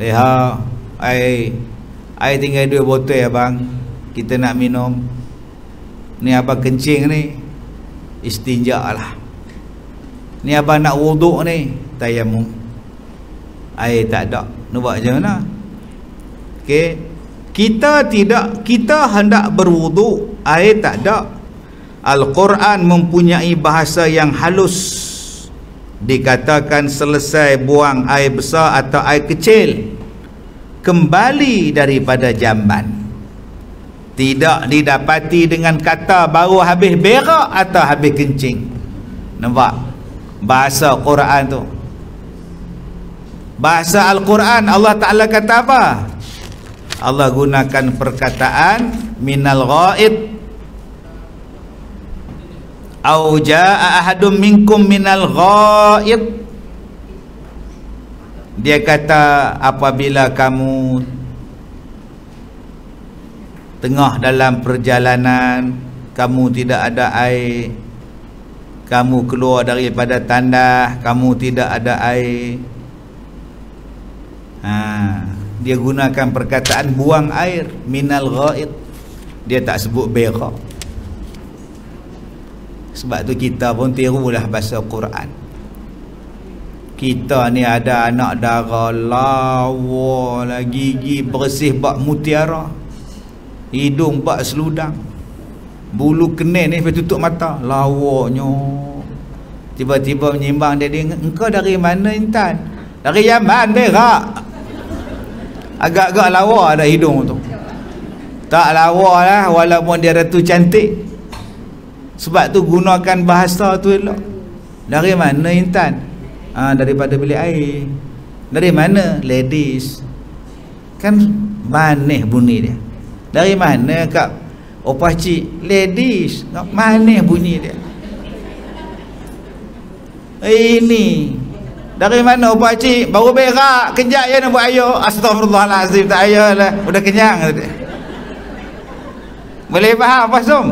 Lihat, air tinggal 2 botol abang, kita nak minum. Ni abang kencing ni, istinja lah. Ni abang nak wuduk ni, tayamum, air tak ada, nak buat macam mana? Okey, kita hendak berwuduk, air tak ada. Al-Quran mempunyai bahasa yang halus. Dikatakan selesai buang air besar atau air kecil, kembali daripada jamban. Tidak didapati dengan kata baru habis berak atau habis kencing. Nampak bahasa Quran tu? Bahasa Al-Quran, Allah Ta'ala kata apa? Allah gunakan perkataan minal ghaid, au jaa ahadum minkum minal ghaid. Dia kata apabila kamu tengah dalam perjalanan, kamu tidak ada air, kamu keluar daripada tandas, kamu tidak ada air. Dia gunakan perkataan buang air, minal ghaid. Dia tak sebut berak. Sebab tu kita pun tirulah bahasa Quran. Kita ni ada anak dara lawa lah, gigi bersih bak mutiara, hidung bak seludang, bulu kening ni sampai tutup mata, lawanya. Tiba-tiba menyimbang dia, engkau dari mana Intan? Dari Yaman berak. Agak-agak lawa ada hidung tu. Tak lawa lah walaupun dia ratu cantik. Sebab tu gunakan bahasa tu elok. Dari mana Intan? Daripada bilik air. Dari mana? Ladies. Kan manis bunyi dia. Dari mana Kak Opah Cik? Ladies. Manis bunyi dia. Ini dari mana Opah Cik? Baru berak, kejap je nak buat air. Astagfirullahalazim, tak air lah, udah kenyang. Boleh faham apa Som?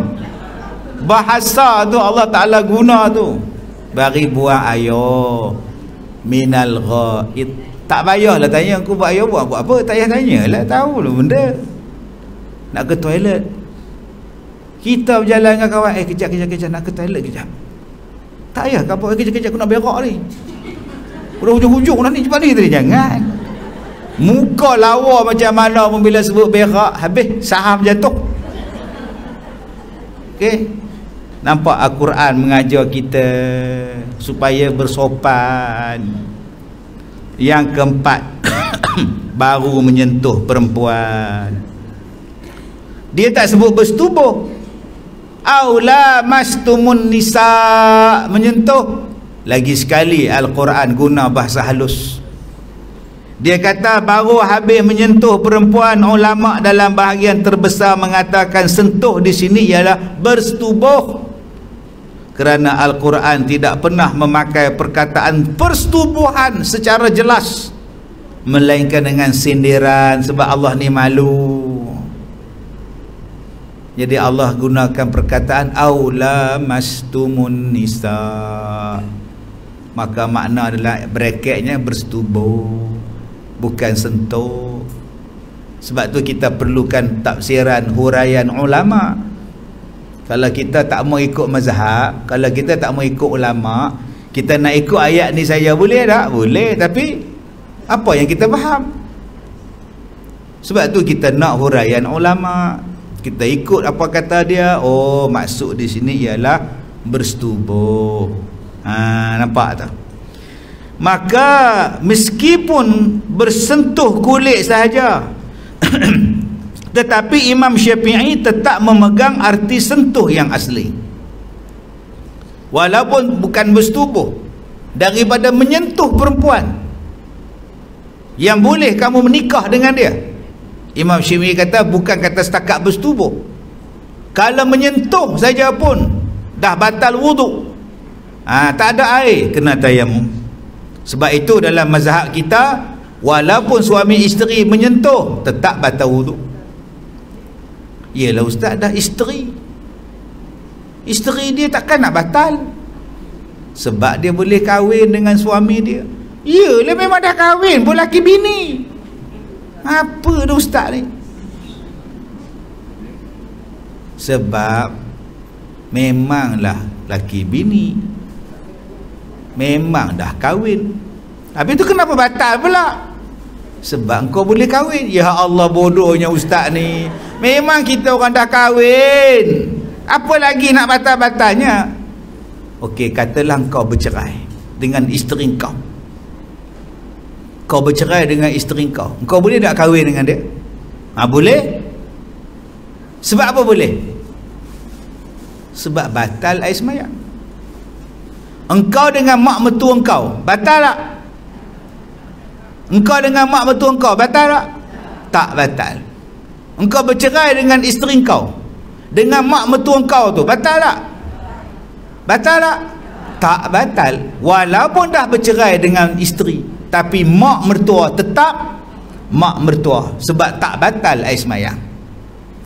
Bahasa tu Allah Ta'ala guna tu, bagi buang air minal ghaid. Tak payahlah tanya aku buat air buat apa, tak payah tanya lah, tahu lah benda. Nak ke toilet, kita berjalan dengan kawan, kejap nak ke toilet kejap. Tak payah kau kejap aku nak berak ni, udah hujung-hujung dah ni, cepat ni tadi. Jangan muka lawa macam mana pun bila sebut berak, habis saham jatuh. Okey, nampak Al-Quran mengajar kita supaya bersopan. Yang keempat, baru menyentuh perempuan, dia tak sebut bersetubuh. Aula mastumun nisa, menyentuh. Lagi sekali Al-Quran guna bahasa halus. Dia kata baru habis menyentuh perempuan. Ulama dalam bahagian terbesar mengatakan sentuh di sini ialah bersetubuh, kerana Al-Quran tidak pernah memakai perkataan persetubuhan secara jelas, melainkan dengan sindiran, sebab Allah ni malu. Jadi Allah gunakan perkataan aula mastumun nisa. maka makna adalah bracketnya bersetubuh, bukan sentuh. Sebab tu kita perlukan tafsiran huraian ulama. Kalau kita tak mau ikut mazhab, kalau kita tak mau ikut ulama, kita nak ikut ayat ni saja boleh tak? Boleh, tapi apa yang kita faham? Sebab tu kita nak huraian ulama. Kita ikut apa kata dia. Oh, maksud di sini ialah bersetubuh. Nampak tak? Maka meskipun bersentuh kulit sahaja tetapi Imam Syafi'i tetap memegang arti sentuh yang asli, walaupun bukan bersetubuh, daripada menyentuh perempuan yang boleh kamu menikah dengan dia. Imam Syafi'i kata bukan kata setakat bersetubuh, kalau menyentuh saja pun dah batal wuduk. Tak ada air, kena tayamum. Sebab itu dalam mazhab kita, walaupun suami isteri menyentuh tetap batal wuduk. Yelah ustaz, dah isteri dia takkan nak batal, sebab dia boleh kahwin dengan suami dia. Yelah, memang dah kahwin pun laki bini. Apa dah ustaz ni? Sebab memanglah laki bini, memang dah kahwin. Habis tu kenapa batal pula? Sebab kau boleh kahwin. Ya Allah, bodohnya ustaz ni. Memang kita orang dah kahwin, apa lagi nak batal-batalnya? Okey, katalah kau bercerai dengan isteri kau. Kau bercerai dengan isteri kau, kau boleh tak kahwin dengan dia? Boleh. Sebab apa boleh? Sebab batal air semayang. Engkau dengan mak mertua engkau batal tak? Engkau dengan mak mertua engkau batal tak? Tak batal. Engkau bercerai dengan isteri engkau, dengan mak mertua engkau tu batal tak? Batal tak? Tak batal. Walaupun dah bercerai dengan isteri, tapi mak mertua tetap mak mertua, sebab tak batal air semayang.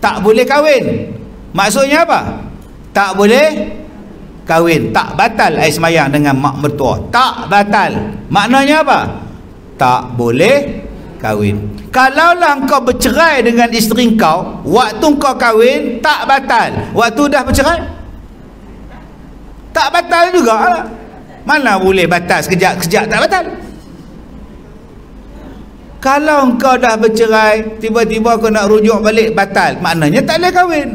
Tak boleh kahwin. Maksudnya apa? Tak boleh kahwin, tak batal air semayang dengan mak mertua. Tak batal. Maknanya apa? Tak boleh kahwin. Kalaulah engkau bercerai dengan isteri engkau, waktu engkau kahwin tak batal, waktu dah bercerai tak batal juga. Mana boleh batal sekejap-kejap tak batal? Kalau engkau dah bercerai, tiba-tiba kau nak rujuk balik, batal, maknanya tak boleh kahwin.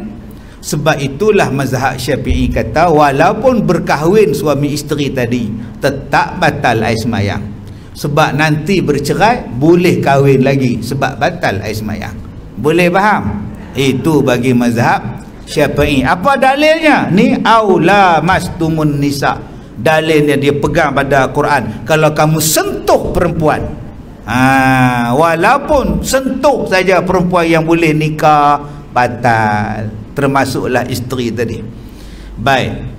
Sebab itulah mazhab Syafi'i kata walaupun berkahwin suami isteri tadi tetap batal air semayang. Sebab nanti bercerai boleh kahwin lagi, sebab batal air semayang. Boleh faham? Itu bagi mazhab Syafi'i. Apa dalilnya? Ni aula mastumun nisa. Dalilnya dia pegang pada Quran. Kalau kamu sentuh perempuan, walaupun sentuh saja perempuan yang boleh nikah, batal, termasuklah isteri tadi. Baik,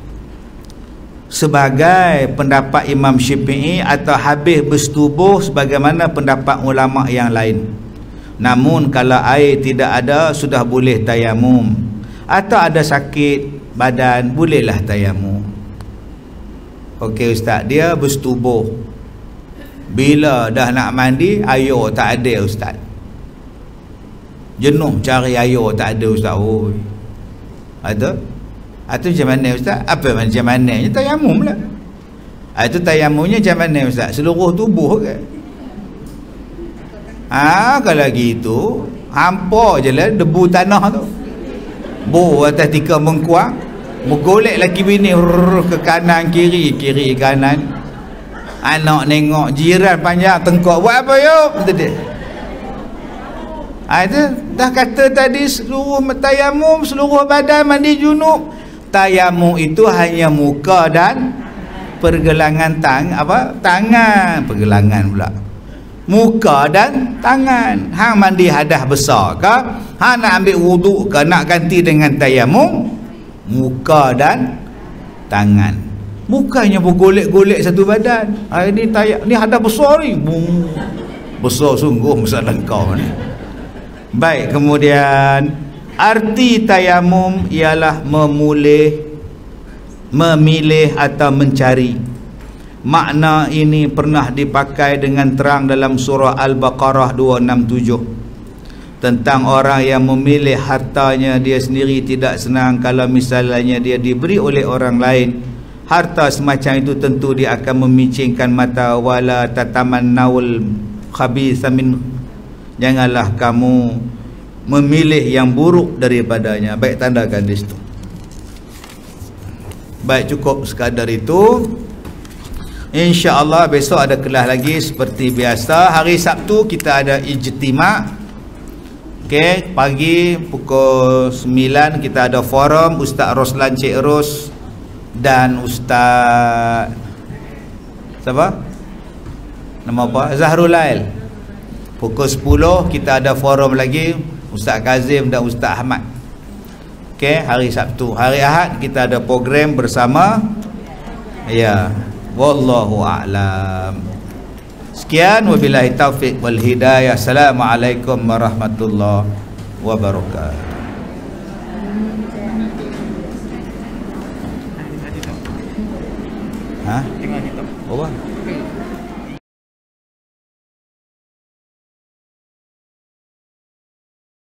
sebagai pendapat Imam Syafi'i atau habis bersetubuh sebagaimana pendapat ulama yang lain. Namun kalau air tidak ada, sudah boleh tayamum. Atau ada sakit badan, bolehlah tayamum. Okey ustaz, dia bersetubuh, bila dah nak mandi air tak ada ustaz, jenuh cari air tak ada ustaz. Oi, ada? Itu macam mana ustaz? Apa macam mana? Tayamum lah. Itu tayamumnya macam mana ustaz? Seluruh tubuh ke? Kalau gitu hampa je lah debu tanah tu, bu atas tika mengkuang, bergolek laki bini ke kanan kiri, kiri kanan. Anak nengok jiran panjang tengkok, buat apa yuk? Kata dia. Itu dah kata tadi seluruh tayamum, seluruh badan mandi junub. Tayamum itu hanya muka dan pergelangan tangan, pergelangan pula, muka dan tangan. Hang mandi hadas besar ke, hang nak ambil wuduk ke, nak ganti dengan tayamum, muka dan tangan. Bukannya bergolek-golek satu badan. Ni hadas besar ni, besar sungguh masalah kau ni. Baik, kemudian arti tayamum ialah memilih atau mencari. Makna ini pernah dipakai dengan terang dalam surah Al-Baqarah 267 tentang orang yang memilih hartanya dia sendiri. Tidak senang kalau misalnya dia diberi oleh orang lain harta semacam itu, tentu dia akan memicingkan mata. Wala tatamannawul khabitha min, janganlah kamu memilih yang buruk daripadanya. Baik, tandakan di situ. Baik, cukup sekadar itu. InsyaAllah besok ada kelas lagi seperti biasa. Hari Sabtu kita ada ijtima'. Okey, pagi pukul 9 kita ada forum. Ustaz Roslan Cik Ros dan Ustaz siapa? Nama apa? Zahrul Lail. Pukul 10 kita ada forum lagi, Ustaz Kazim dan Ustaz Ahmad. Okey, hari Sabtu. Hari Ahad kita ada program bersama. Ya, wallahu a'lam. Sekian, wabillahi taufiq wal hidayah. Assalamualaikum warahmatullahi wabarakatuh. Ha? Tengah hitam. Oh,